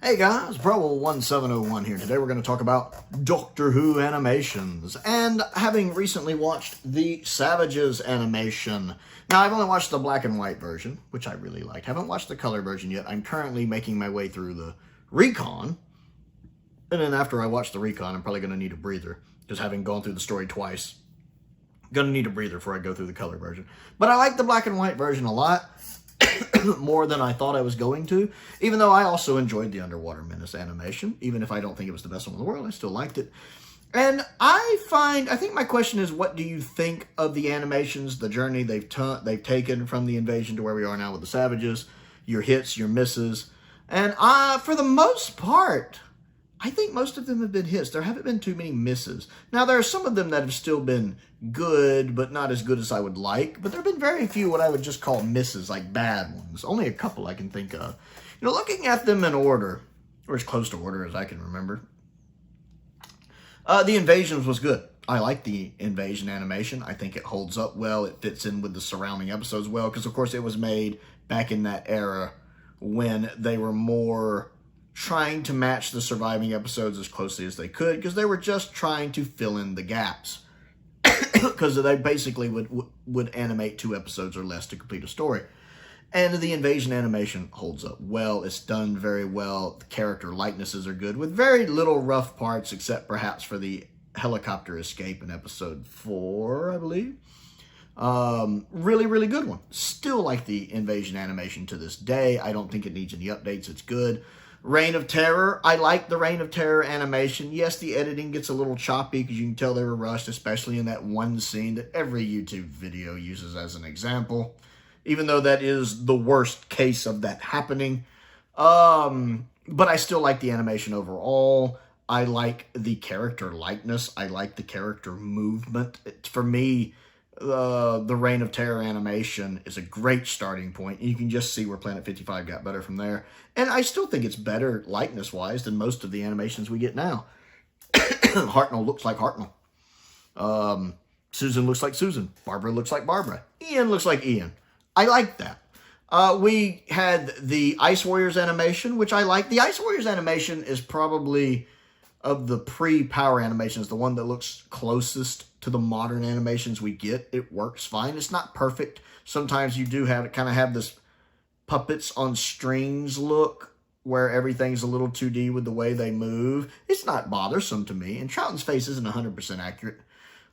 Hey guys, Prowl 1701 here. Today we're going to talk about Doctor Who animations. And having recently watched the Savages animation. Now, I've only watched the black and white version, which I really like. Haven't watched the color version yet. I'm currently making my way through the recon. And then after I watch the recon, I'm probably going to need a breather. Because having gone through the story twice, I'm going to need a breather before I go through the color version. But I like the black and white version a lot. More than I thought I was going to, even though I also enjoyed the Underwater Menace animation. Even if I don't think it was the best one in the world, I still liked it. And I think my question is, what do you think of the animations, the journey they've taken from the invasion to where we are now with the Savages, your hits, your misses? And for the most part, I think most of them have been hits. There haven't been too many misses. Now, there are some of them that have still been good, but not as good as I would like. But there have been very few what I would just call misses, like bad ones. Only a couple I can think of. You know, looking at them in order, or as close to order as I can remember, the Invasions was good. I like the Invasion animation. I think it holds up well. It fits in with the surrounding episodes well, because, of course, it was made back in that era when they were more trying to match the surviving episodes as closely as they could, because they were just trying to fill in the gaps. Because they basically would animate 2 episodes or less to complete a story. And the Invasion animation holds up well. It's done very well. The character likenesses are good, with very little rough parts, except perhaps for the helicopter escape in episode 4, I believe. Really, really good one. Still like the Invasion animation to this day. I don't think it needs any updates. It's good. Reign of Terror. I like the Reign of Terror animation. Yes, the editing gets a little choppy because you can tell they were rushed, especially in that one scene that every YouTube video uses as an example, even though that is the worst case of that happening. But I still like the animation overall. I like the character likeness. I like the character movement. For me, the Reign of Terror animation is a great starting point. You can just see where Planet 55 got better from there. And I still think it's better likeness-wise than most of the animations we get now. Hartnell looks like Hartnell. Susan looks like Susan. Barbara looks like Barbara. Ian looks like Ian. I like that. We had the Ice Warriors animation, which I like. The Ice Warriors animation is probably, of the pre-Power animations, the one that looks closest to the modern animations we get. It works fine. It's not perfect. Sometimes you do kind of have this puppets on strings look where everything's a little 2D with the way they move. It's not bothersome to me. And Troughton's face isn't 100% accurate.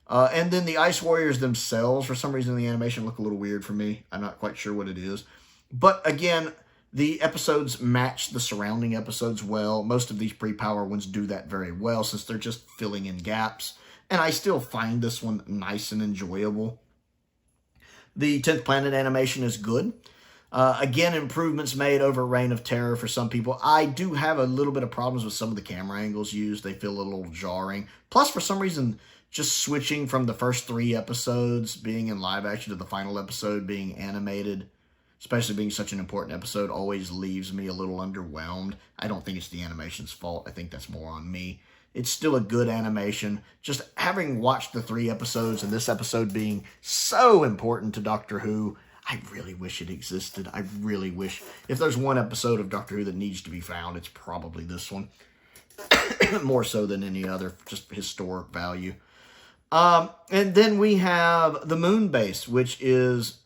And then the Ice Warriors themselves, for some reason, the animation look a little weird for me. I'm not quite sure what it is. But again, the episodes match the surrounding episodes well. Most of these pre-Power ones do that very well, since they're just filling in gaps. And I still find this one nice and enjoyable. The 10th Planet animation is good. Again, improvements made over Reign of Terror for some people. I do have a little bit of problems with some of the camera angles used. They feel a little jarring. Plus, for some reason, just switching from the first 3 episodes being in live action to the final episode being animated, especially being such an important episode, always leaves me a little underwhelmed. I don't think it's the animation's fault. I think that's more on me. It's still a good animation. Just having watched the 3 episodes and this episode being so important to Doctor Who, I really wish it existed. I really wish. If there's one episode of Doctor Who that needs to be found, it's probably this one. More so than any other, just historic value. And then we have the Moon Base, which is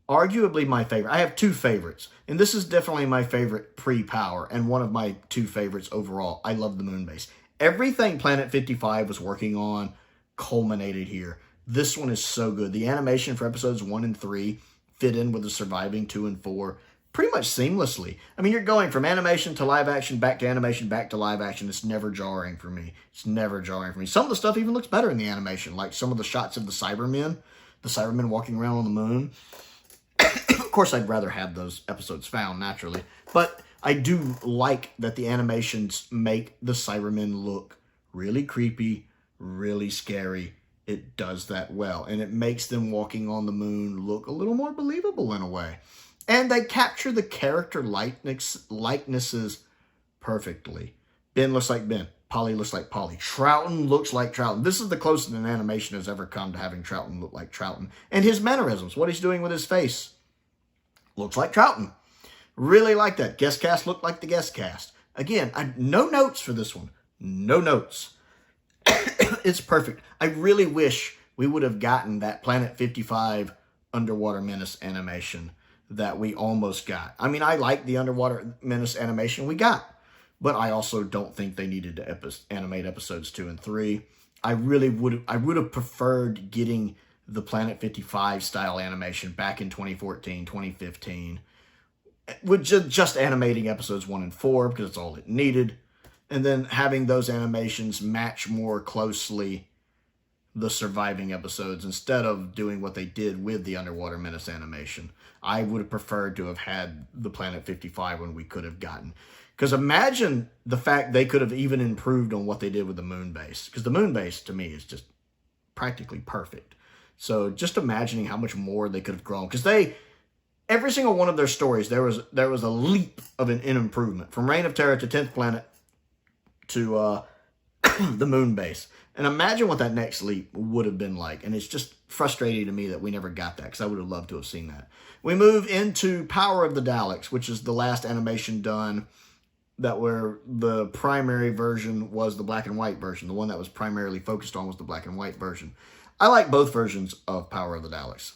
arguably my favorite. I have 2 favorites, and this is definitely my favorite pre-Power and one of my 2 favorites overall. I love the Moon Base. Everything Planet 55 was working on culminated here. This one is so good. The animation for episodes 1 and 3 fit in with the surviving 2 and 4 pretty much seamlessly. I mean, you're going from animation to live action, back to animation, back to live action. It's never jarring for me. It's never jarring for me. Some of the stuff even looks better in the animation, like some of the shots of the Cybermen walking around on the moon. Of course, I'd rather have those episodes found, naturally. But I do like that the animations make the Cybermen look really creepy, really scary. It does that well. And it makes them walking on the moon look a little more believable in a way. And they capture the character likenesses perfectly. Ben looks like Ben. Polly looks like Polly. Troughton looks like Troughton. This is the closest an animation has ever come to having Troughton look like Troughton. And his mannerisms, what he's doing with his face, looks like Troughton. Really like that. Guest cast looked like the guest cast. Again, no notes for this one. No notes. It's perfect. I really wish we would have gotten that Planet 55 Underwater Menace animation that we almost got. I mean, I like the Underwater Menace animation we got, but I also don't think they needed to animate episodes 2 and 3. I would have preferred getting the Planet 55 style animation back in 2014, 2015, with just animating episodes 1 and 4 because it's all it needed. And then having those animations match more closely the surviving episodes instead of doing what they did with the Underwater Menace animation. I would have preferred to have had the Planet 55 when we could have gotten. Because imagine the fact they could have even improved on what they did with the moon base. Because the moon base, to me, is just practically perfect. So just imagining how much more they could have grown. Because every single one of their stories, there was a leap of an improvement. From Reign of Terror to 10th Planet to the moon base. And imagine what that next leap would have been like. And it's just frustrating to me that we never got that, because I would have loved to have seen that. We move into Power of the Daleks, which is the last animation done that where the primary version was the black and white version. The one that was primarily focused on was the black and white version. I like both versions of Power of the Daleks.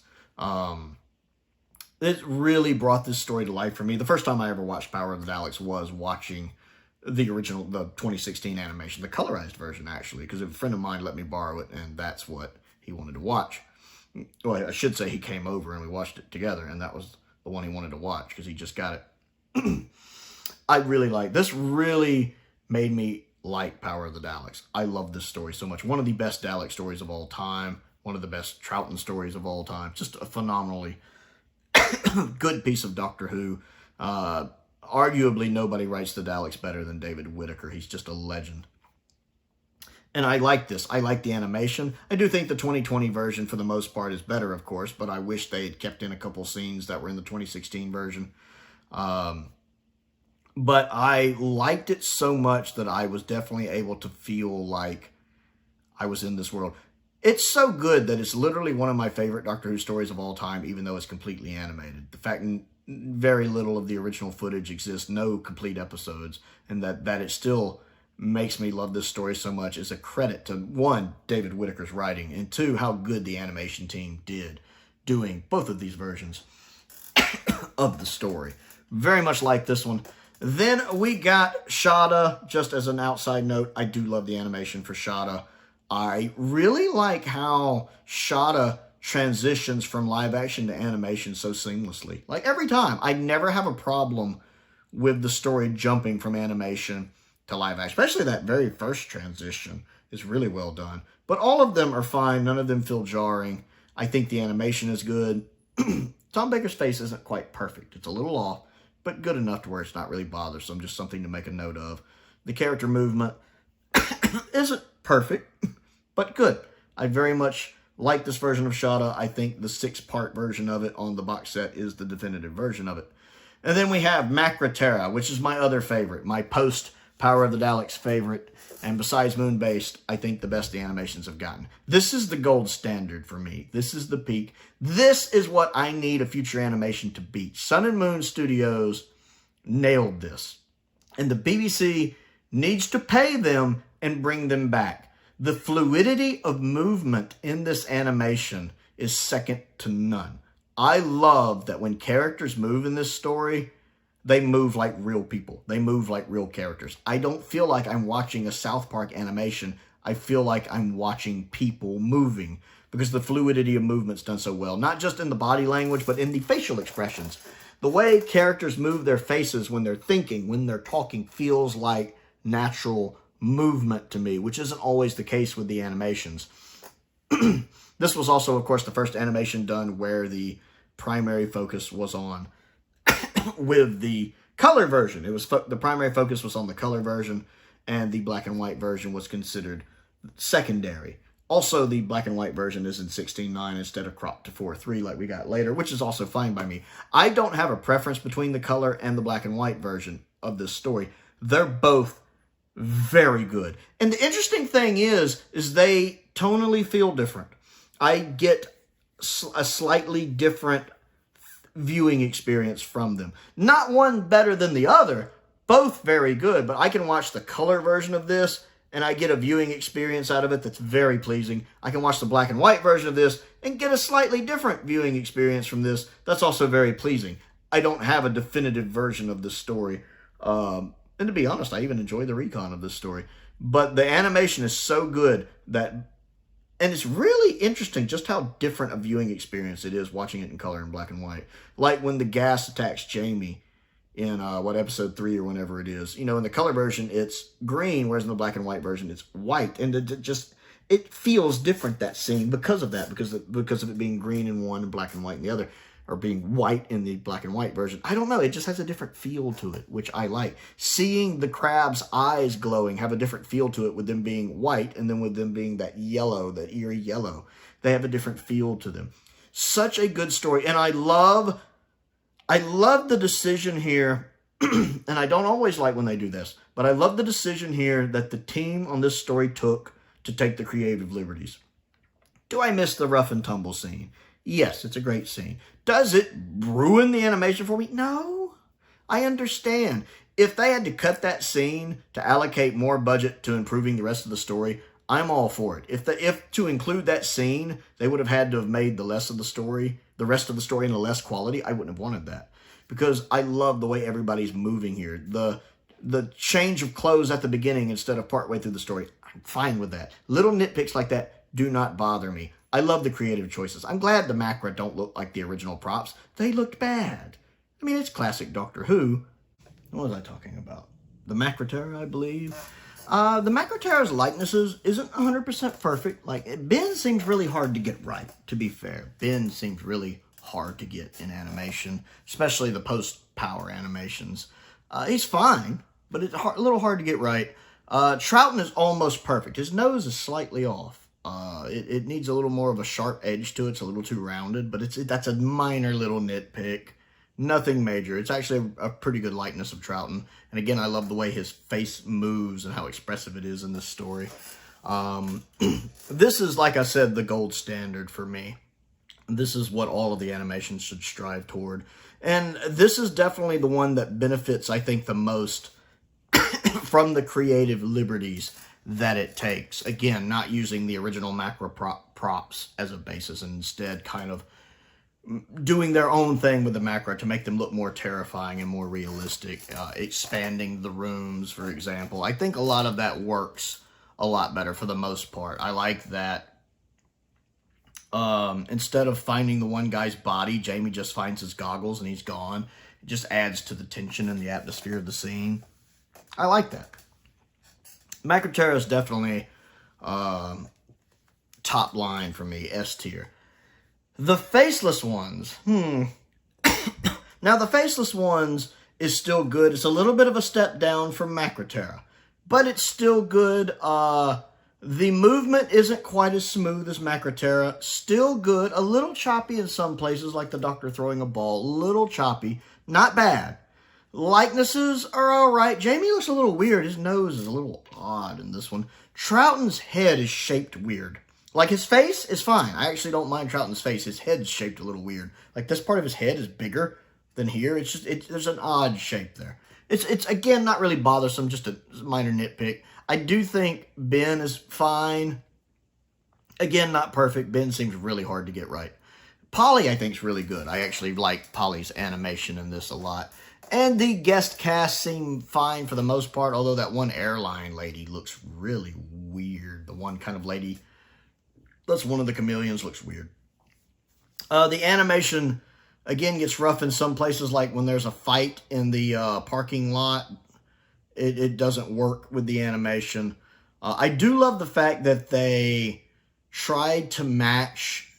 It really brought this story to life for me. The first time I ever watched Power of the Daleks was watching the original, the 2016 animation, the colorized version, actually, because a friend of mine let me borrow it, and that's what he wanted to watch. Well, I should say he came over and we watched it together, and that was the one he wanted to watch because he just got it. I really like this. Really made me like Power of the Daleks. I love this story so much. One of the best Dalek stories of all time. One of the best Troughton stories of all time. Just a phenomenally good piece of Doctor Who. Arguably, nobody writes the Daleks better than David Whittaker. He's just a legend. And I like this. I like the animation. I do think the 2020 version, for the most part, is better, of course, but I wish they had kept in a couple scenes that were in the 2016 version. But I liked it so much that I was definitely able to feel like I was in this world. It's so good that it's literally one of my favorite Doctor Who stories of all time, even though it's completely animated. The fact very little of the original footage exists, no complete episodes, and that it still makes me love this story so much is a credit to, one, David Whittaker's writing, and two, how good the animation team did doing both of these versions of the story. Very much like this one. Then we got Shada. Just as an outside note, I do love the animation for Shada. I really like how Shada transitions from live action to animation so seamlessly. Like every time, I never have a problem with the story jumping from animation to live action. Especially that very first transition is really well done. But all of them are fine. None of them feel jarring. I think the animation is good. Tom Baker's face isn't quite perfect. It's a little off, but good enough to where it's not really bothersome. Just something to make a note of. The character movement isn't perfect, but good. I very much like this version of Shada. I think the 6-part version of it on the box set is the definitive version of it. And then we have Macra Terra, which is my other favorite, my post-Power of the Daleks favorite. And besides Moon-based, I think the best the animations have gotten. This is the gold standard for me. This is the peak. This is what I need a future animation to beat. Sun and Moon Studios nailed this. And the BBC needs to pay them and bring them back. The fluidity of movement in this animation is second to none. I love that when characters move in this story, they move like real people. They move like real characters. I don't feel like I'm watching a South Park animation. I feel like I'm watching people moving because the fluidity of movement's done so well. Not just in the body language, but in the facial expressions. The way characters move their faces when they're thinking, when they're talking, feels like natural movement to me, which isn't always the case with the animations. This was also, of course, the first animation done where the primary focus was on with the color version. It was the primary focus was on the color version, and the black and white version was considered secondary. Also, the black and white version is in 16:9 instead of cropped to 4:3 like we got later, which is also fine by me. I don't have a preference between the color and the black and white version of this story. They're both very good. And the interesting thing is they tonally feel different. I get a slightly different viewing experience from them. Not one better than the other, Both very good, but I can watch the color version of this and I get a viewing experience out of it that's very pleasing. I can watch the black and white version of this and get a slightly different viewing experience from this that's also very pleasing. I don't have a definitive version of this story. And to be honest, I even enjoy the recon of this story. But the animation is so good that, and it's really interesting just how different a viewing experience it is watching it in color and black and white. Like when the gas attacks Jamie in episode 3 or whenever it is. You know, in the color version, it's green, whereas in the black and white version, it's white. And it feels different, that scene, because of that, because of it being green in one and black and white in the other, or being white in the black and white version. I don't know. It just has a different feel to it, which I like. Seeing the crab's eyes glowing have a different feel to it with them being white and then with them being that yellow, that eerie yellow. They have a different feel to them. Such a good story. And I love the decision here, and I don't always like when they do this, but I love the decision here that the team on this story took to take the creative liberties. Do I miss the rough and tumble scene? Yes, it's a great scene. Does it ruin the animation for me? No. I understand. If they had to cut that scene to allocate more budget to improving the rest of the story, I'm all for it. If to include that scene, they would have had to have made the rest of the story in a less quality, I wouldn't have wanted that. Because I love the way everybody's moving here. The change of clothes at the beginning instead of partway through the story, I'm fine with that. Little nitpicks like that do not bother me. I love the creative choices. I'm glad the Macra don't look like the original props. They looked bad. I mean, it's classic Doctor Who. What was I talking about? The Macra, I believe. The Macra likenesses isn't 100% perfect. Like, Ben seems really hard to get right, to be fair. Ben seems really hard to get in animation, especially the post-power animations. He's fine, but it's a little hard to get right. Troughton is almost perfect. His nose is slightly off. It needs a little more of a sharp edge to it. It's a little too rounded, but that's a minor little nitpick. Nothing major. It's actually a pretty good likeness of Troughton. And again, I love the way his face moves and how expressive it is in this story. This is, like I said, the gold standard for me. This is what all of the animations should strive toward. And this is definitely the one that benefits, I think, the most from the creative liberties that it takes. Again, not using the original Macra props as a basis, and instead kind of doing their own thing with the Macra to make them look more terrifying and more realistic. Expanding the rooms, for example. I think a lot of that works a lot better for the most part. I like that. Instead of finding the one guy's body, Jamie just finds his goggles and he's gone. It just adds to the tension and the atmosphere of the scene. I like that. Macra is definitely top line for me, S tier. The Faceless ones, Now, the Faceless ones is still good. It's a little bit of a step down from Macra, but it's still good. The movement isn't quite as smooth as Macra. Still good. A little choppy in some places, like the Doctor throwing a ball. A little choppy. Not bad. Likenesses are alright. Jamie looks a little weird. His nose is a little odd in this one. Troughton's head is shaped weird. Like, his face is fine. I actually don't mind Troughton's face. His head's shaped a little weird. Like, this part of his head is bigger than here. It's just, there's an odd shape there. It's again, not really bothersome, just a minor nitpick. I do think Ben is fine. Again, not perfect. Ben seems really hard to get right. Polly, I think, is really good. I actually like Polly's animation in this a lot. And the guest cast seem fine for the most part, although that one airline lady looks really weird. The one kind of lady, that's one of the chameleons, looks weird. The animation, again, gets rough in some places, like when there's a fight in the parking lot. It doesn't work with the animation. I do love the fact that they tried to match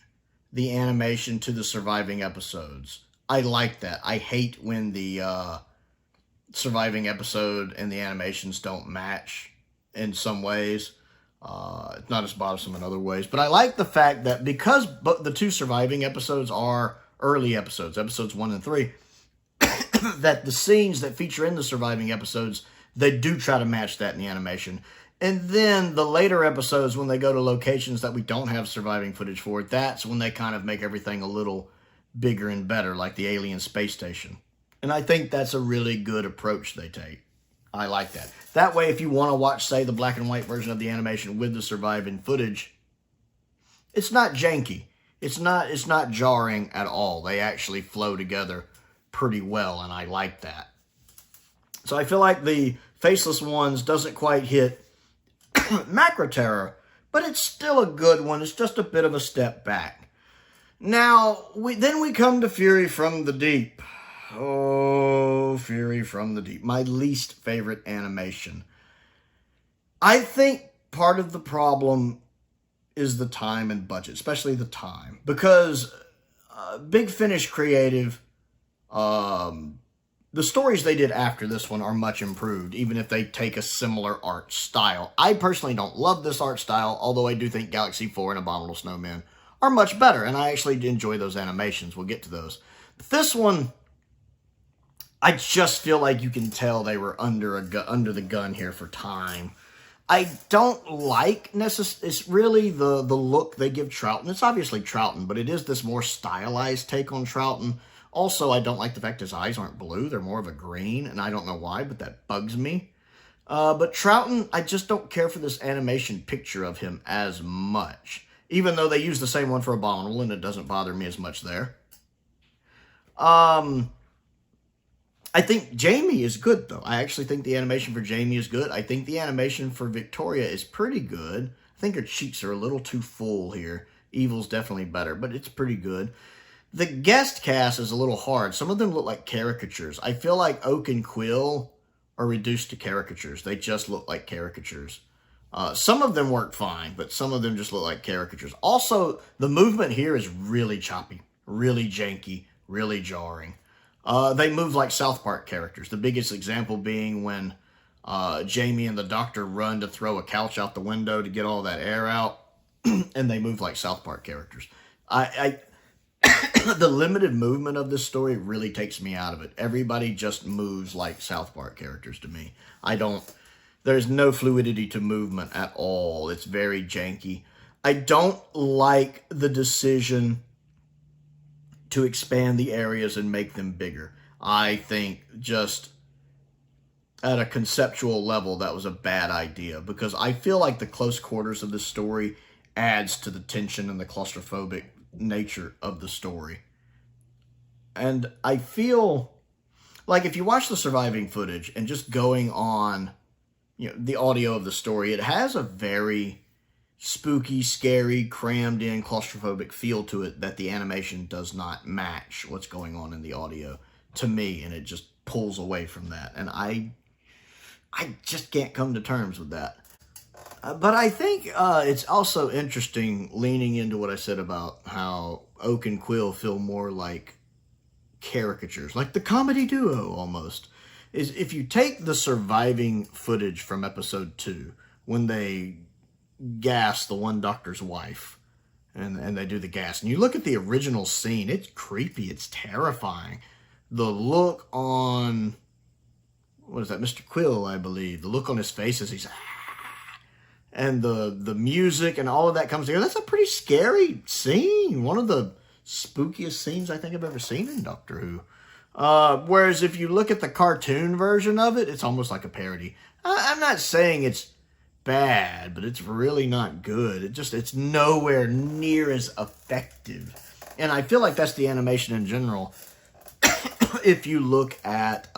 the animation to the surviving episodes. I like that. I hate when the surviving episode and the animations don't match in some ways. It's not as bothersome in other ways. But I like the fact that because the two surviving episodes are early episodes, episodes 1 and 3, that the scenes that feature in the surviving episodes, they do try to match that in the animation. And then the later episodes, when they go to locations that we don't have surviving footage for, that's when they kind of make everything a little bigger and better, like the alien space station. And I think that's a really good approach they take. I like that. That way, if you want to watch, say, the black and white version of the animation with the surviving footage, it's not janky. It's not jarring at all. They actually flow together pretty well, and I like that. So I feel like the Faceless ones doesn't quite hit Macro Terror, but it's still a good one. It's just a bit of a step back. Now, then we come to Fury from the Deep. Oh, Fury from the Deep. My least favorite animation. I think part of the problem is the time and budget, especially the time. Because Big Finish Creative, the stories they did after this one are much improved, even if they take a similar art style. I personally don't love this art style, although I do think Galaxy 4 and Abominable Snowman are much better, and I actually enjoy those animations. We'll get to those. But this one, I just feel like you can tell they were under the gun here for time. I don't like it's really the look they give Troughton. It's obviously Troughton, but it is this more stylized take on Troughton. Also, I don't like the fact his eyes aren't blue. They're more of a green, and I don't know why, but that bugs me. But Troughton, I just don't care for this animation picture of him as much. Even though they use the same one for Abominable, and it doesn't bother me as much there. I think Jamie is good, though. I actually think the animation for Jamie is good. I think the animation for Victoria is pretty good. I think her cheeks are a little too full here. Evil's definitely better, but it's pretty good. The guest cast is a little hard. Some of them look like caricatures. I feel like Oak and Quill are reduced to caricatures. They just look like caricatures. Some of them work fine, but some of them just look like caricatures. Also, the movement here is really choppy, really janky, really jarring. They move like South Park characters. The biggest example being when Jamie and the Doctor run to throw a couch out the window to get all that air out, and they move like South Park characters. The limited movement of this story really takes me out of it. Everybody just moves like South Park characters to me. There's no fluidity to movement at all. It's very janky. I don't like the decision to expand the areas and make them bigger. I think just at a conceptual level, that was a bad idea, because I feel like the close quarters of this story adds to the tension and the claustrophobic nature of the story. And I feel like if you watch the surviving footage and just going on, the audio of the story, it has a very spooky, scary, crammed in, claustrophobic feel to it that the animation does not match what's going on in the audio to me, and it just pulls away from that. And I just can't come to terms with that. But I think it's also interesting, leaning into what I said about how Oak and Quill feel more like caricatures, like the comedy duo almost, is if you take the surviving footage from episode 2, when they gas the one doctor's wife, and they do the gas, and you look at the original scene, it's creepy, it's terrifying. The look on, what is that, Mr. Quill, I believe, the look on his face as he's, and the music and all of that comes together. That's a pretty scary scene. One of the spookiest scenes I think I've ever seen in Doctor Who. Whereas if you look at the cartoon version of it, it's almost like a parody. I'm not saying it's bad, but it's really not good. It's nowhere near as effective. And I feel like that's the animation in general. If you look at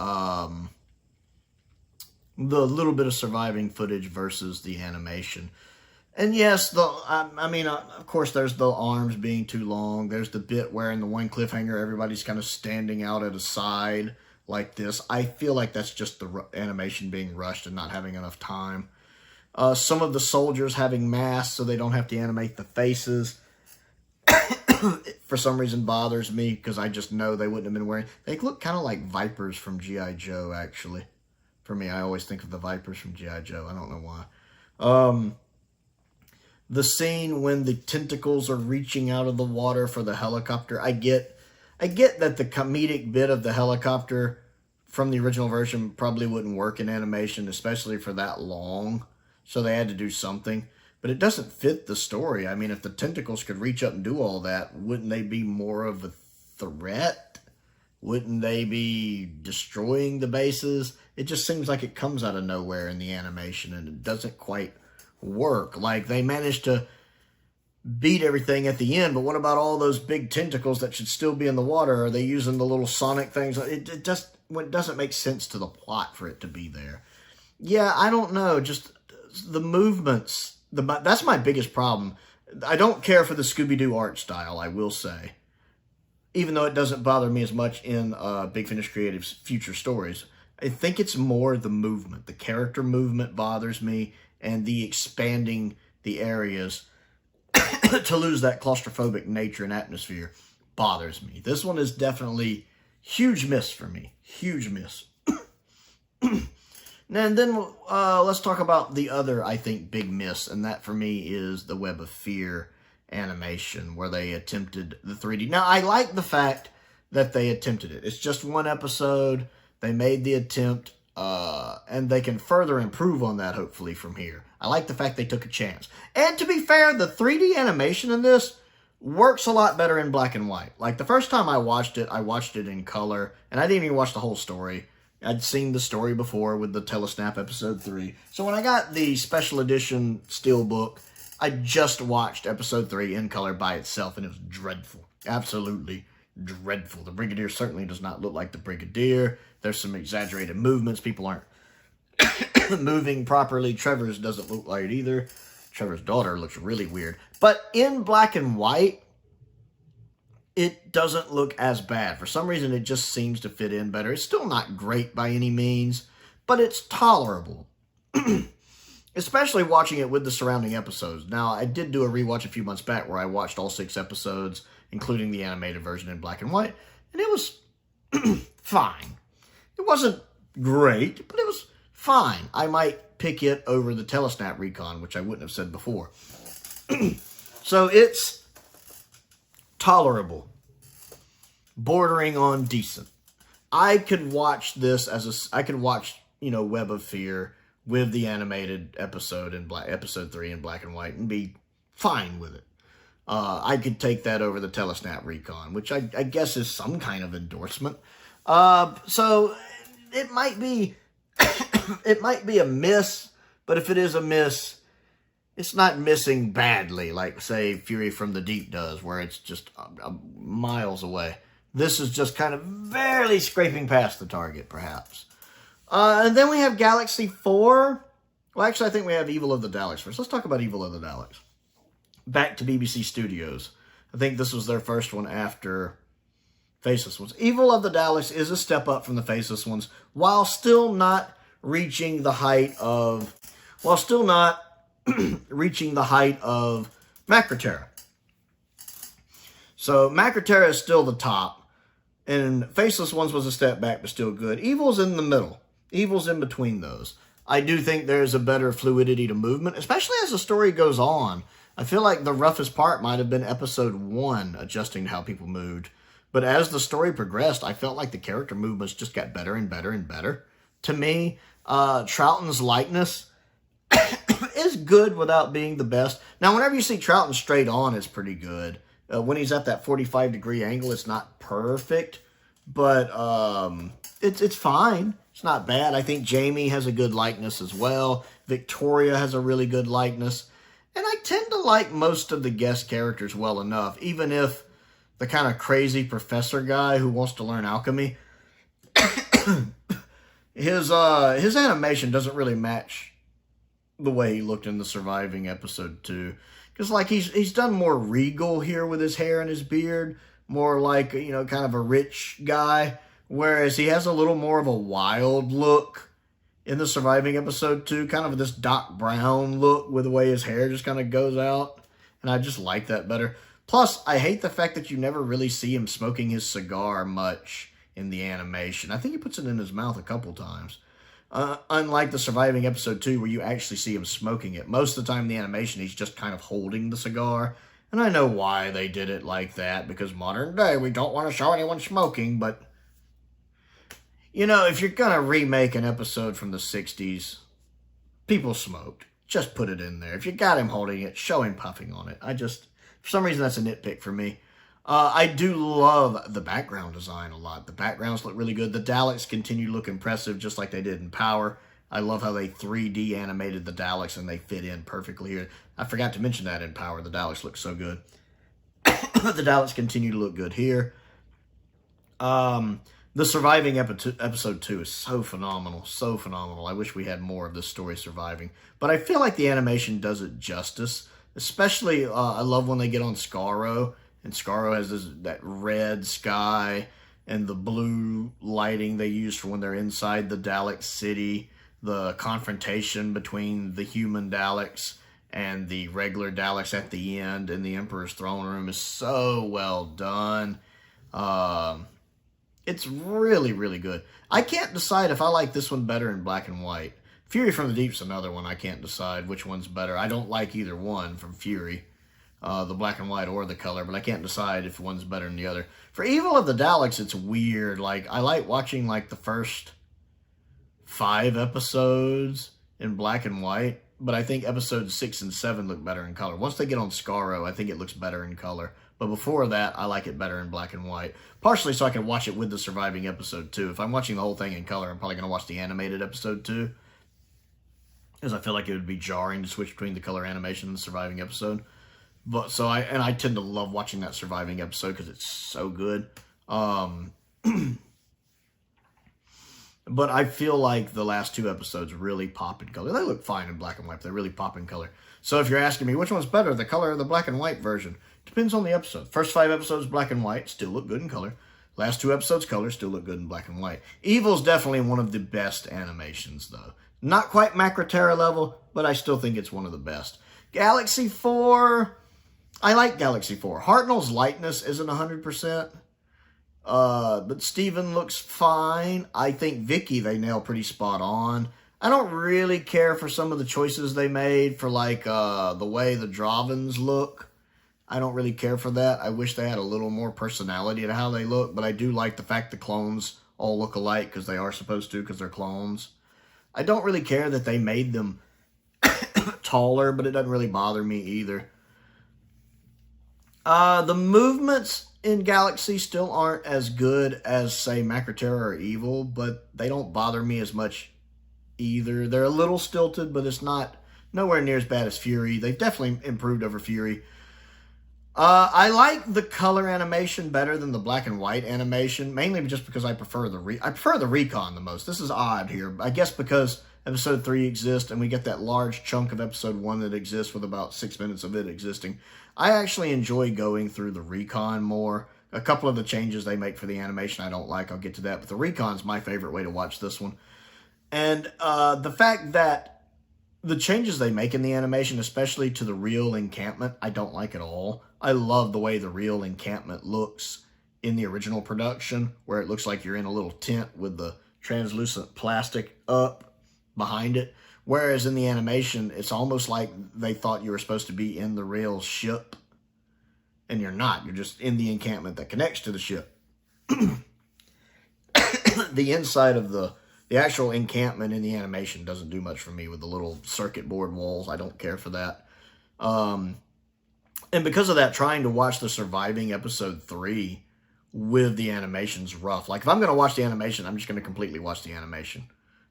the little bit of surviving footage versus the animation. And yes, of course, there's the arms being too long. There's the bit where in the one cliffhanger, everybody's kind of standing out at a side like this. I feel like that's just the animation being rushed and not having enough time. Some of the soldiers having masks so they don't have to animate the faces. For some reason bothers me, because I just know they wouldn't have been wearing... They look kind of like Vipers from G.I. Joe, actually. For me, I always think of the Vipers from G.I. Joe. I don't know why. The scene when the tentacles are reaching out of the water for the helicopter. I get that the comedic bit of the helicopter from the original version probably wouldn't work in animation, especially for that long. So they had to do something. But it doesn't fit the story. I mean, if the tentacles could reach up and do all that, wouldn't they be more of a threat Wouldn't they be destroying the bases? It just seems like it comes out of nowhere in the animation, and it doesn't quite work. Like, they managed to beat everything at the end, but what about all those big tentacles that should still be in the water? Are they using the little sonic things? It doesn't make sense to the plot for it to be there. Yeah, I don't know. Just the movements. That's my biggest problem. I don't care for the Scooby-Doo art style, I will say. Even though it doesn't bother me as much in Big Finish Creative's future stories. I think it's more the movement. The character movement bothers me, and the expanding the areas to lose that claustrophobic nature and atmosphere bothers me. This one is definitely huge miss for me. Huge miss. And then let's talk about the other, I think, big miss, and that for me is the Web of Fear animation, where they attempted the 3D. Now, I like the fact that they attempted it. It's just one episode. They made the attempt, and they can further improve on that, hopefully, from here. I like the fact they took a chance. And to be fair, the 3D animation in this works a lot better in black and white. Like, the first time I watched it in color, and I didn't even watch the whole story. I'd seen the story before with the Telesnap episode 3. So when I got the special edition steelbook, I just watched episode 3 in color by itself, and it was dreadful. Absolutely dreadful. The Brigadier certainly does not look like the Brigadier. There's some exaggerated movements. People aren't moving properly. Trevor's doesn't look like it either. Trevor's daughter looks really weird. But in black and white, it doesn't look as bad. For some reason, it just seems to fit in better. It's still not great by any means, but it's tolerable. Especially watching it with the surrounding episodes. Now, I did do a rewatch a few months back where I watched all 6 episodes, including the animated version in black and white, and it was fine. It wasn't great, but it was fine. I might pick it over the Telesnap Recon, which I wouldn't have said before. So it's tolerable, bordering on decent. I could watch this I could watch, Web of Fear with the animated episode episode 3 in black and white and be fine with it. I could take that over the Telesnap Recon, which I guess is some kind of endorsement. So it might be it might be a miss, but if it is a miss, it's not missing badly, like, say, Fury from the Deep does, where it's just miles away. This is just kind of barely scraping past the target, perhaps. And then we have Galaxy 4. Well, actually, I think we have Evil of the Daleks first. Let's talk about Evil of the Daleks. Back to BBC Studios. I think this was their first one after Faceless ones. Evil of the Daleks is a step up from the Faceless ones, while still not reaching the height of Macroterra. So Macroterra is still the top, and Faceless ones was a step back, but still good. Evil's in the middle. Evil's in between those. I do think there's a better fluidity to movement, especially as the story goes on. I feel like the roughest part might have been episode 1, adjusting to how people moved. But as the story progressed, I felt like the character movements just got better and better and better. To me, Troughton's likeness is good without being the best. Now, whenever you see Troughton straight on, it's pretty good. When he's at that 45-degree angle, it's not perfect, but it's fine. It's not bad. I think Jamie has a good likeness as well. Victoria has a really good likeness. And I tend to like most of the guest characters well enough, even if the kind of crazy professor guy who wants to learn alchemy, his animation doesn't really match the way he looked in the surviving episode 2. Because, like, he's done more regal here with his hair and his beard, more like, kind of a rich guy, whereas he has a little more of a wild look in the surviving episode 2, kind of this Doc Brown look with the way his hair just kind of goes out, and I just like that better. Plus, I hate the fact that you never really see him smoking his cigar much in the animation. I think he puts it in his mouth a couple times. Unlike the surviving episode 2 where you actually see him smoking it. Most of the time in the animation, he's just kind of holding the cigar. And I know why they did it like that, because modern day, we don't want to show anyone smoking, but if you're going to remake an episode from the 60s, people smoked. Just put it in there. If you got him holding it, show him puffing on it. For some reason, that's a nitpick for me. I do love the background design a lot. The backgrounds look really good. The Daleks continue to look impressive just like they did in Power. I love how they 3D animated the Daleks and they fit in perfectly here. I forgot to mention that in Power. The Daleks look so good. The Daleks continue to look good here. The surviving episode 2 is so phenomenal. So phenomenal. I wish we had more of this story surviving. But I feel like the animation does it justice. Especially, I love when they get on Skaro. And Skaro has that red sky and the blue lighting they use for when they're inside the Dalek city. The confrontation between the human Daleks and the regular Daleks at the end in the Emperor's throne room is so well done. It's really, really good. I can't decide if I like this one better in black and white. Fury from the Deep's another one I can't decide which one's better. I don't like either one from Fury, the black and white or the color, but I can't decide if one's better than the other. For Evil of the Daleks, it's weird. Like, I like watching like the first 5 episodes in black and white, but I think episodes 6 and 7 look better in color. Once they get on Skaro, I think it looks better in color. But before that, I like it better in black and white. Partially so I can watch it with the surviving episode 2. If I'm watching the whole thing in color, I'm probably going to watch the animated episode 2. Because I feel like it would be jarring to switch between the color animation and the surviving episode. But so I tend to love watching that surviving episode because it's so good. But I feel like the last 2 episodes really pop in color. They look fine in black and white, but they really pop in color. So if you're asking me which one's better, the color or the black and white version, depends on the episode. First 5 episodes, black and white, still look good in color. Last 2 episodes, color, still look good in black and white. Evil's definitely one of the best animations, though. Not quite Macroterra level, but I still think it's one of the best. Galaxy 4, I like Galaxy 4. Hartnell's lightness isn't 100%. But Steven looks fine. I think Vicky they nail pretty spot on. I don't really care for some of the choices they made for like the way the Dravens look. I don't really care for that. I wish they had a little more personality to how they look, but I do like the fact the clones all look alike because they are supposed to because they're clones. I don't really care that they made them taller, but it doesn't really bother me either. The movements in Galaxy still aren't as good as, say, Macroterra or Evil, but they don't bother me as much either. They're a little stilted, but it's nowhere near as bad as Fury. They've definitely improved over Fury. I like the color animation better than the black and white animation, mainly just because I prefer the Recon the most. This is odd here. I guess because episode 3 exists and we get that large chunk of episode 1 that exists with about 6 minutes of it existing. I actually enjoy going through the Recon more. A couple of the changes they make for the animation I don't like. I'll get to that. But the Recon's my favorite way to watch this one. And the fact that the changes they make in the animation, especially to the real encampment, I don't like at all. I love the way the real encampment looks in the original production, where it looks like you're in a little tent with the translucent plastic up behind it. Whereas in the animation, it's almost like they thought you were supposed to be in the real ship. And you're not. You're just in the encampment that connects to the ship. The inside of the actual encampment in the animation doesn't do much for me with the little circuit board walls. I don't care for that. And because of that, trying to watch the surviving episode 3 with the animation's rough. Like, if I'm going to watch the animation, I'm just going to completely watch the animation.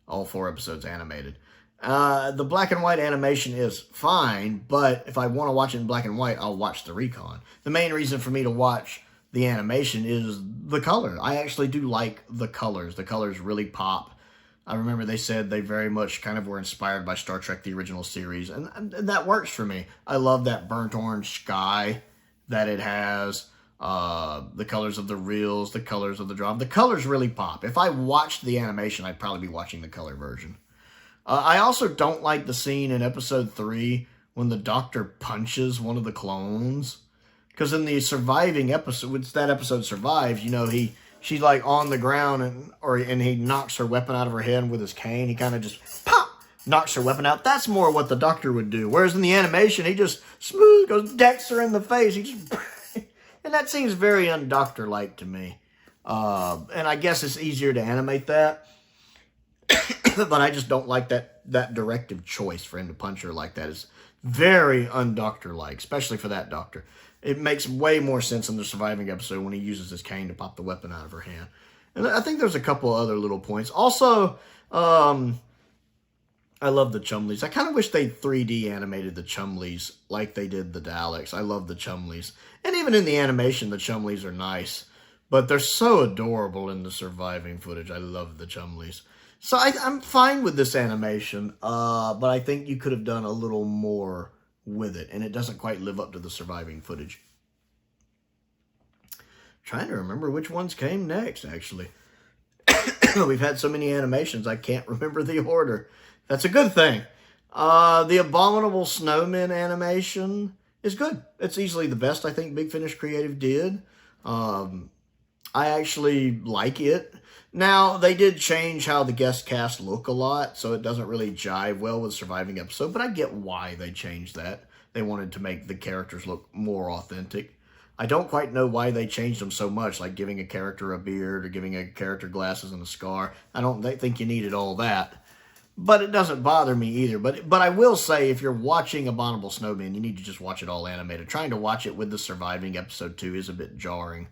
All 4 episodes animated. The black and white animation is fine, but if I want to watch it in black and white, I'll watch the Recon. The main reason for me to watch the animation is the color. I actually do like the colors. The colors really pop. I remember they said they very much kind of were inspired by Star Trek, the original series, and that works for me. I love that burnt orange sky that it has, the colors of the reels, the colors of the drop. The colors really pop. If I watched the animation, I'd probably be watching the color version. I also don't like the scene in episode 3 when the Doctor punches one of the clones. Because in the surviving episode, once that episode survives, you know, she's like on the ground and he knocks her weapon out of her head with his cane. He kind of just pop knocks her weapon out. That's more what the Doctor would do. Whereas in the animation, he just smooth goes decks her in the face. He just and that seems very un-Doctor-like to me. And I guess it's easier to animate that. But I just don't like that directive choice for him to punch her like that. It's very un-Doctor-like, especially for that Doctor. It makes way more sense in the surviving episode when he uses his cane to pop the weapon out of her hand. And I think there's a couple other little points. Also, I love the Chumleys. I kind of wish they 3D animated the Chumleys like they did the Daleks. I love the Chumleys. And even in the animation, the Chumleys are nice. But they're so adorable in the surviving footage. I love the Chumleys. So I'm fine with this animation. But I think you could have done a little more with it. And it doesn't quite live up to the surviving footage. Trying to remember which ones came next, actually. We've had so many animations, I can't remember the order. That's a good thing. The Abominable Snowman animation is good. It's easily the best I think Big Finish Creative did. I actually like it. Now, they did change how the guest cast look a lot, so it doesn't really jive well with Surviving Episode, but I get why they changed that. They wanted to make the characters look more authentic. I don't quite know why they changed them so much, like giving a character a beard or giving a character glasses and a scar. I don't think you needed all that. But it doesn't bother me either. But I will say, if you're watching Abominable Snowman, you need to just watch it all animated. Trying to watch it with the surviving episode 2 is a bit jarring.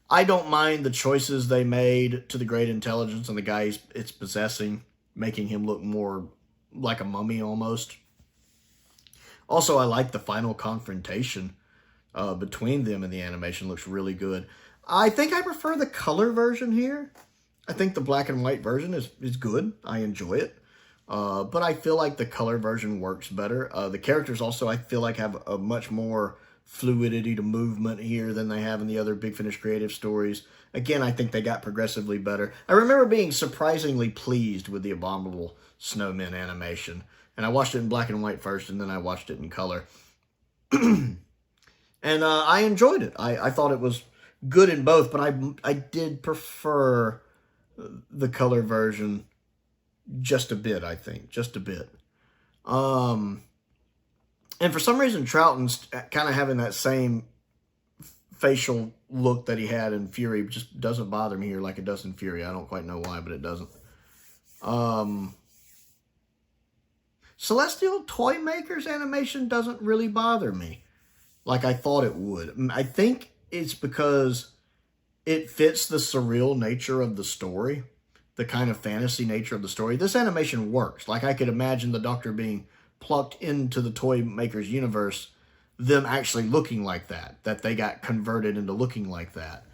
I don't mind the choices they made to the Great Intelligence and the guy it's possessing, making him look more like a mummy almost. Also, I like the final confrontation between them and the animation. Looks really good. I think I prefer the color version here. I think the black and white version is good. I enjoy it. But I feel like the color version works better. The characters also, I feel like, have a much more fluidity to movement here than they have in the other Big Finish Creative stories. Again, I think they got progressively better. I remember being surprisingly pleased with the Abominable Snowman animation. And I watched it in black and white first, and then I watched it in color. And I enjoyed it. I thought it was good in both, but I did prefer the color version just a bit, I think. Just a bit. And for some reason, Troughton's kind of having that same facial look that he had in Fury. Just doesn't bother me here like it does in Fury. I don't quite know why, but it doesn't. Celestial Toy Maker's animation doesn't really bother me like I thought it would. I think it's because it fits the surreal nature of the story. The kind of fantasy nature of the story. This animation works. Like, I could imagine the Doctor being plucked into the Toy Maker's universe, them actually looking like that they got converted into looking like that.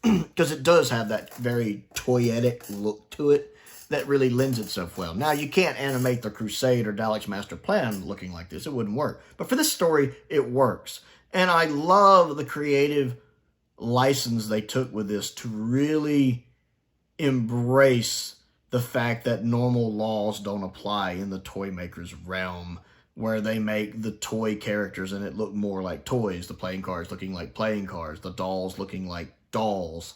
Because it does have that very toyetic look to it that really lends itself well. Now, you can't animate the Crusade or Daleks Master Plan looking like this. It wouldn't work. But for this story, it works. And I love the creative license they took with this to really embrace the fact that normal laws don't apply in the Toy Maker's realm, where they make the toy characters in it look more like toys, the playing cards looking like playing cards, the dolls looking like dolls,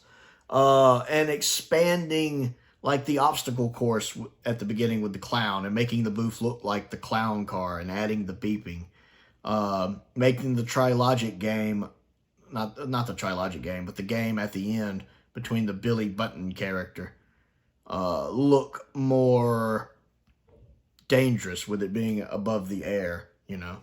and expanding like the obstacle course at the beginning with the clown and making the booth look like the clown car and adding the beeping, making the Trilogic game, not the Trilogic game, but the game at the end between the Billy Button character, look more dangerous with it being above the air, you know.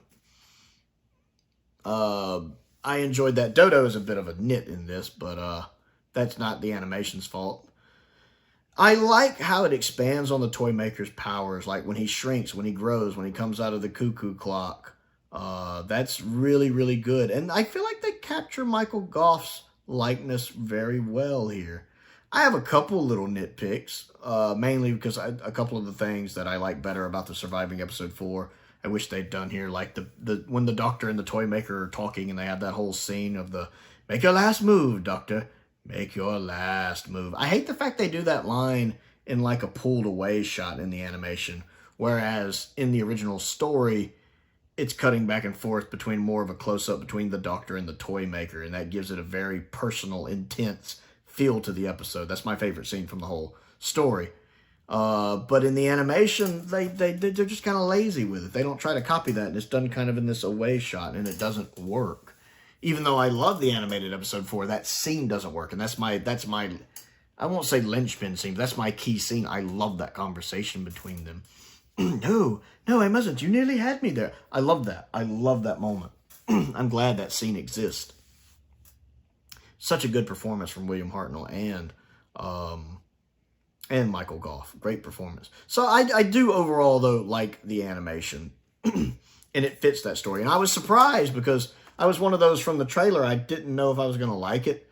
I enjoyed that. Dodo is a bit of a nit in this, but that's not the animation's fault. I like how it expands on the Toy Maker's powers, like when he shrinks, when he grows, when he comes out of the cuckoo clock. That's really, really good. And I feel like they capture Michael Gough's likeness very well here. I have a couple little nitpicks, mainly because a couple of the things that I like better about the surviving episode 4, I wish they'd done here, like when the Doctor and the Toy Maker are talking and they have that whole scene of the, "Make your last move, Doctor. Make your last move." I hate the fact they do that line in like a pulled away shot in the animation, whereas in the original story, it's cutting back and forth between more of a close-up between the Doctor and the Toy Maker, and that gives it a very personal, intense feel to the episode. That's my favorite scene from the whole story. But in the animation, they're just kind of lazy with it. They don't try to copy that, and it's done kind of in this away shot, and it doesn't work. Even though I love the animated episode 4, that scene doesn't work, and that's my I won't say linchpin scene, but that's my key scene. I love that conversation between them. No, I mustn't. You nearly had me there. I love that. I love that moment. I'm glad that scene exists. such a good performance from William Hartnell and Michael Goff. Great performance. So I do overall, though, like the animation. And it fits that story. And I was surprised because I was one of those from the trailer. I didn't know if I was going to like it.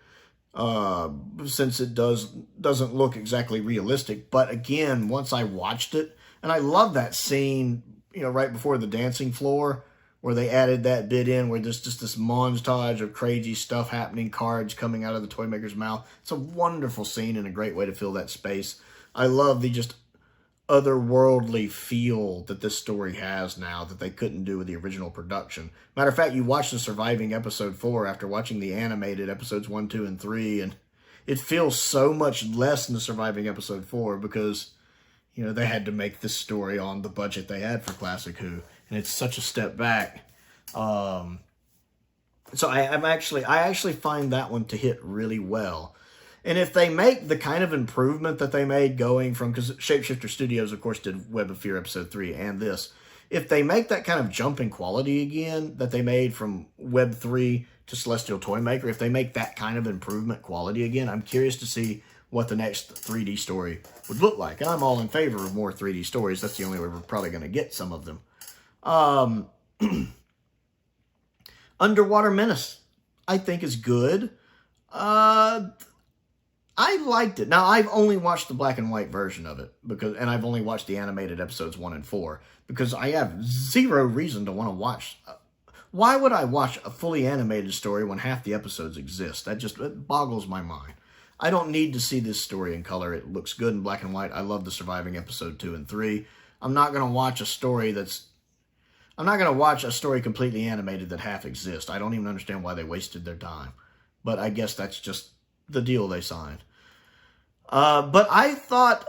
Since it doesn't look exactly realistic. But again, once I watched it, and I love that scene, right before the dancing floor, where they added that bit in, where there's just this montage of crazy stuff happening, cards coming out of the toy maker's mouth. It's a wonderful scene and a great way to fill that space. I love the just otherworldly feel that this story has now that they couldn't do with the original production. Matter of fact, you watch the surviving episode 4 after watching the animated episodes 1, 2, and 3, and it feels so much less than the surviving episode 4 because, they had to make this story on the budget they had for Classic Who, and it's such a step back. So I actually find that one to hit really well. And if they make the kind of improvement that they made going from, because Shapeshifter Studios, of course, did Web of Fear Episode 3 and this, if they make that kind of jump in quality again that they made from Web 3 to Celestial Toymaker, if they make that kind of improvement quality again, I'm curious to see what the next 3D story would look like. And I'm all in favor of more 3D stories. That's the only way we're probably going to get some of them. Underwater Menace, I think, is good. I liked it. Now, I've only watched the black and white version of it, and I've only watched the animated episodes 1 and 4, because I have zero reason to want to watch. Why would I watch a fully animated story when half the episodes exist? It boggles my mind. I don't need to see this story in color. It looks good in black and white. I love the surviving episode 2 and 3. I'm not going to watch a story completely animated that half exists. I don't even understand why they wasted their time. But I guess that's just the deal they signed. But I thought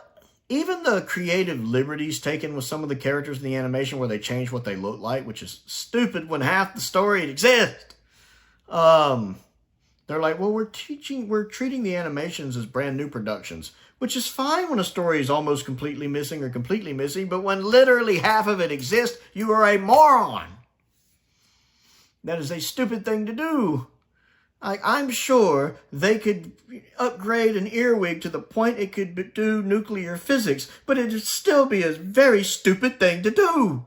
even the creative liberties taken with some of the characters in the animation where they changed what they look like, which is stupid when half the story exists. They're like, well, we're treating the animations as brand new productions, which is fine when a story is almost completely missing or completely missing, but when literally half of it exists, you are a moron. That is a stupid thing to do. I'm sure they could upgrade an earwig to the point it could do nuclear physics, but it would still be a very stupid thing to do.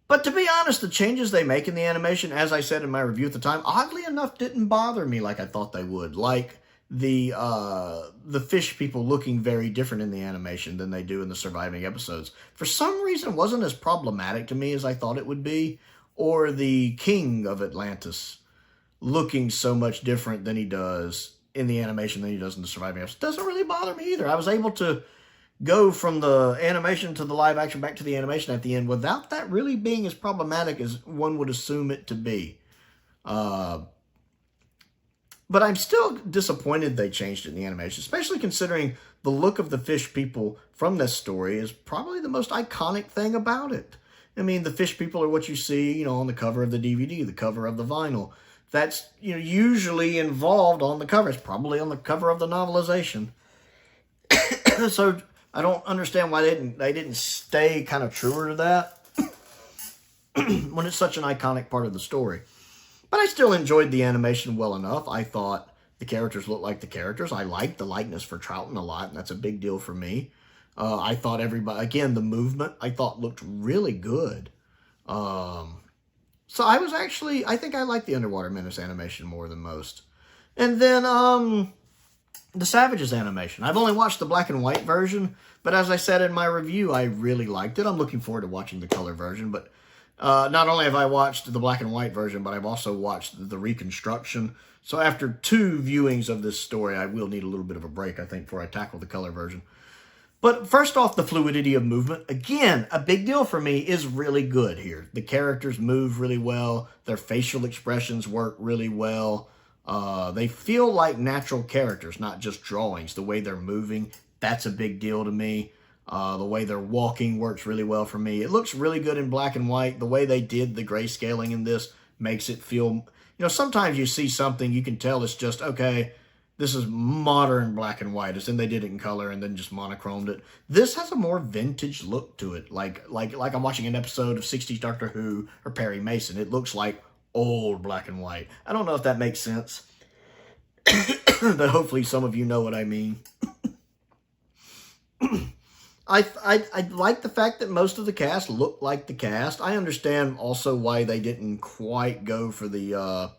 But to be honest, the changes they make in the animation, as I said in my review at the time, oddly enough didn't bother me like I thought they would. Like the fish people looking very different in the animation than they do in the surviving episodes. For some reason, it wasn't as problematic to me as I thought it would be. Or the king of Atlantis looking so much different than he does in the animation than he does in the surviving episodes. Doesn't really bother me either. I was able to go from the animation to the live action back to the animation at the end without that really being as problematic as one would assume it to be. But I'm still disappointed they changed it in the animation, especially considering the look of the fish people from this story is probably the most iconic thing about it. I mean, the fish people are what you see, on the cover of the DVD, the cover of the vinyl. That's, usually involved on the cover. It's probably on the cover of the novelization. So I don't understand why they didn't stay kind of truer to that when it's such an iconic part of the story. But I still enjoyed the animation well enough. I thought the characters looked like the characters. I liked the likeness for Troughton a lot, and that's a big deal for me. I thought everybody, again, the movement, I thought looked really good. So I think I like the Underwater Menace animation more than most. And then, the Savages animation. I've only watched the black and white version, but as I said in my review, I really liked it. I'm looking forward to watching the color version, but not only have I watched the black and white version, but I've also watched the reconstruction. So after 2 viewings of this story, I will need a little bit of a break, I think, before I tackle the color version. But first off, the fluidity of movement. Again, a big deal for me is really good here. The characters move really well. Their facial expressions work really well. They feel like natural characters, not just drawings. The way they're moving, that's a big deal to me. The way they're walking works really well for me. It looks really good in black and white. The way they did the grayscaling in this makes it feel... sometimes you see something, you can tell it's just, okay, this is modern black and white, as in they did it in color and then just monochromed it. This has a more vintage look to it, like I'm watching an episode of 60s Doctor Who or Perry Mason. It looks like old black and white. I don't know if that makes sense, but hopefully some of you know what I mean. I like the fact that most of the cast look like the cast. I understand also why they didn't quite go for the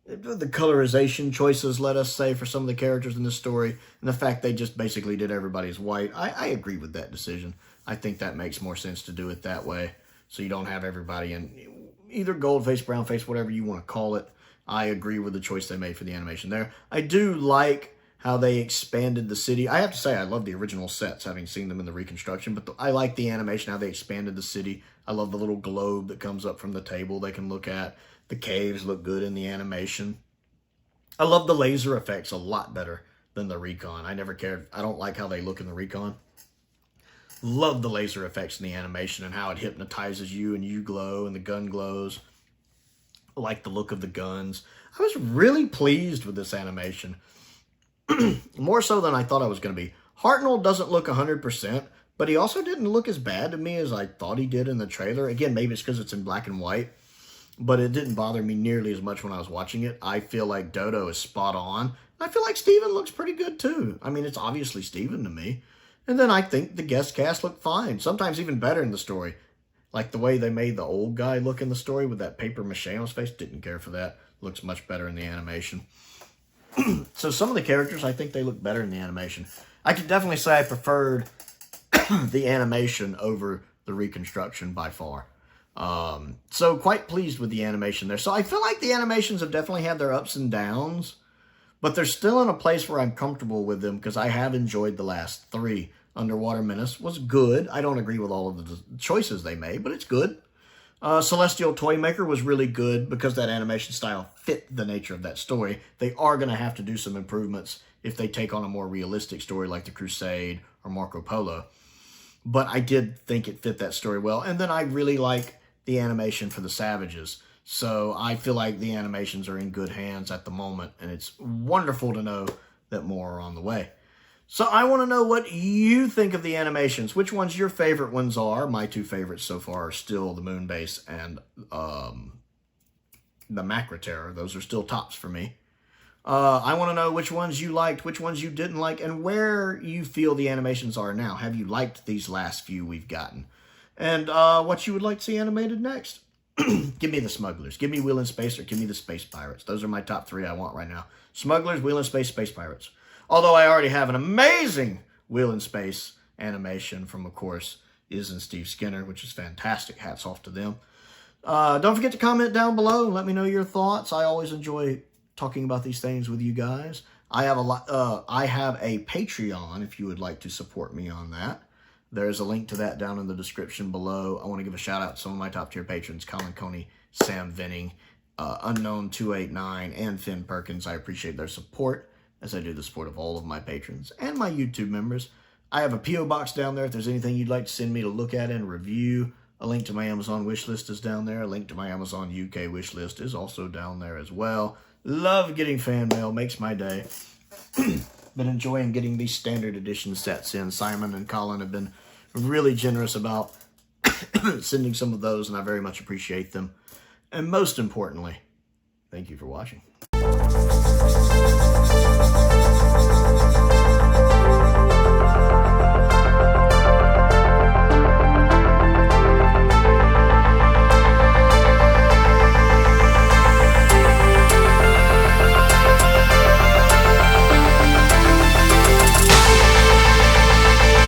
colorization choices, let us say, for some of the characters in this story, and the fact they just basically did everybody's white. I agree with that decision. I think that makes more sense to do it that way, so you don't have everybody in either gold face, brown face, whatever you want to call it. I agree with the choice they made for the animation there. I do like how they expanded the city. I have to say, I love the original sets, having seen them in the reconstruction, but I like the animation, how they expanded the city. I love the little globe that comes up from the table they can look at. The caves look good in the animation. I love the laser effects a lot better than the recon. I never cared. I don't like how they look in the recon. Love the laser effects in the animation and how it hypnotizes you and you glow and the gun glows. I like the look of the guns. I was really pleased with this animation. More so than I thought I was going to be. Hartnell doesn't look 100%, but he also didn't look as bad to me as I thought he did in the trailer. Again, maybe it's because it's in black and white, but it didn't bother me nearly as much when I was watching it. I feel like Dodo is spot on. I feel like Steven looks pretty good too. I mean, it's obviously Steven to me. And then I think the guest cast looked fine. Sometimes even better in the story. Like the way they made the old guy look in the story with that paper mache on his face. Didn't care for that. Looks much better in the animation. So some of the characters, I think they look better in the animation. I could definitely say I preferred the animation over the reconstruction by far. So quite pleased with the animation there. So I feel like the animations have definitely had their ups and downs, but they're still in a place where I'm comfortable with them because I have enjoyed the last three. Underwater Menace was good. I don't agree with all of the choices they made, but it's good. Celestial Toymaker was really good because that animation style fit the nature of that story. They are going to have to do some improvements if they take on a more realistic story like The Crusade or Marco Polo. But I did think it fit that story well. And then I really like the animation for the Savages. So I feel like the animations are in good hands at the moment. And it's wonderful to know that more are on the way. So I want to know what you think of the animations. Which ones your favorite ones are. My two favorites so far are still the Moonbase and the Macra Terror. Those are still tops for me. I want to know which ones you liked, which ones you didn't like, and where you feel the animations are now. Have you liked these last few we've gotten? And what you would like to see animated next. Give me the Smugglers. Give me Wheel in Space, or give me the Space Pirates. Those are my top three I want right now. Smugglers, Wheel in Space, Space Pirates. Although I already have an amazing Wheel in Space animation from, of course, Iz and Steve Skinner, which is fantastic. Hats off to them. Don't forget to comment down below and let me know your thoughts. I always enjoy talking about these things with you guys. I have a Patreon if you would like to support me on that. There's a link to that down in the description below. I want to give a shout out to some of my top tier patrons, Colin Coney, Sam Venning, Unknown289, and Finn Perkins. I appreciate their support, as I do the support of all of my patrons and my YouTube members. I have a P.O. box down there if there's anything you'd like to send me to look at and review. A link to my Amazon wishlist is down there. A link to my Amazon UK wishlist is also down there as well. Love getting fan mail. Makes my day. Been enjoying getting these standard edition sets in. Simon and Colin have been really generous about sending some of those, and I very much appreciate them. And most importantly, thank you for watching.